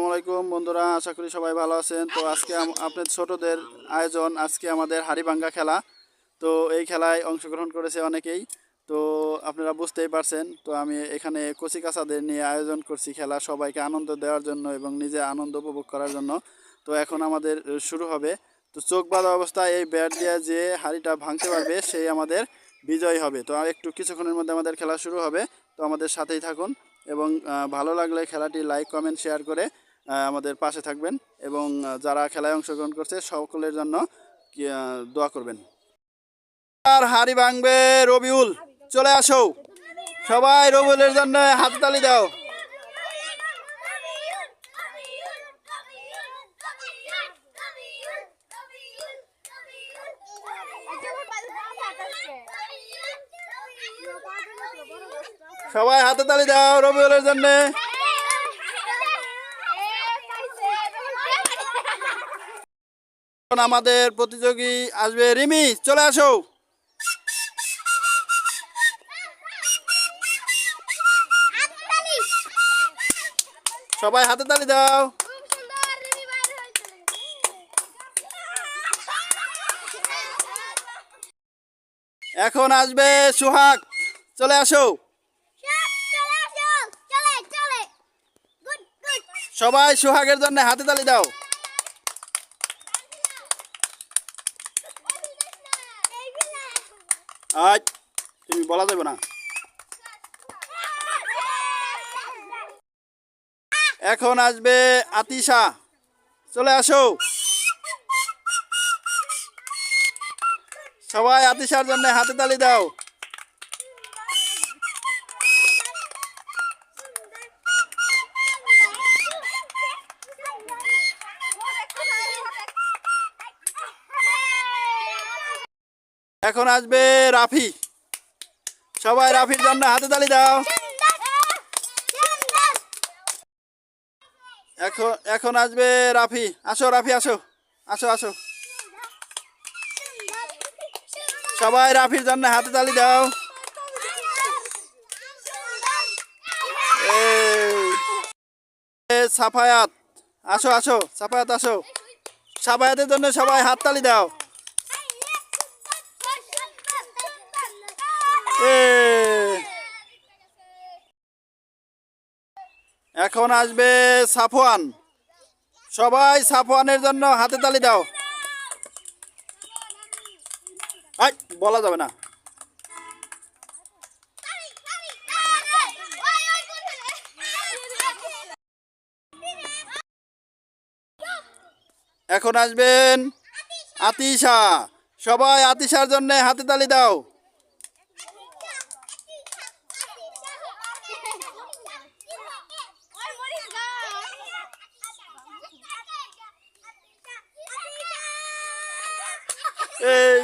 আসসালামাইকুম বন্ধুরা, আশা করি সবাই ভালো আছেন। তো আজকে আপনাদের ছোটদের আয়োজন আজকে আমাদের হাড়িভাঙ্গা খেলা। তো এই খেলায় অংশগ্রহণ করেছে অনেকেই। তো আপনারা বুঝতেই পারছেন, তো আমি এখানে কচি কাঁচাদের নিয়ে আয়োজন করছি খেলা, সবাইকে আনন্দ দেওয়ার জন্য এবং নিজে আনন্দ উপভোগ করার জন্য। তো এখন আমাদের শুরু হবে। তো চোখ বাঁধা অবস্থায় এই ব্যাট দিয়ে যে হাড়িটা ভাঙতে পারবে সেই আমাদের বিজয় হবে। তো আর একটু কিছুক্ষণের মধ্যে আমাদের খেলা শুরু হবে। তো আমাদের সাথেই থাকুন এবং ভালো লাগলে খেলাটি লাইক কমেন্ট শেয়ার করে আমাদের পাশে থাকবেন এবং যারা খেলায় অংশগ্রহণ করছে সকলের জন্য দোয়া করবেন। আর হাড়ি ভাঙবে রবিউল, চলে আসো সবাই, রবিউলের জন্য হাততালি দাও। সবাই হাতে তালি দাও রবিউলের জন্য। আমাদের প্রতিযোগী আসবে রিমি, চলে আসো। সবাই হাতে তালি দাও। এখন আসবে সোহাগ, চলে আসো। সবাই সোহাগের জন্য হাতে তালি দাও। আজ তুমি বলা যাবে না। এখন আসবে আতিশা, চলে আসো। সবাই আতিশার জন্য হাতে তালি দাও। এখন আসবে রাফি, সবাই রাফির জন্য হাতে তালি দাও। এখন আসবে রাফি, আসো রাফি আসো, আসো আসো। সবাই রাফির জন্য হাতে তালি দাও। সাফায়াত, আসো আসো সাফায়াত আসো। সাফায়াতের জন্য সবাই হাততালি দাও। এখন আসবে সাফওয়ান, সবাই সাফওয়ানের জন্য হাতে তালি দাও। বলা যাবে না। এখন আসবেন আতিশা, সবাই আতিশার জন্য হাতে তালি দাও। এই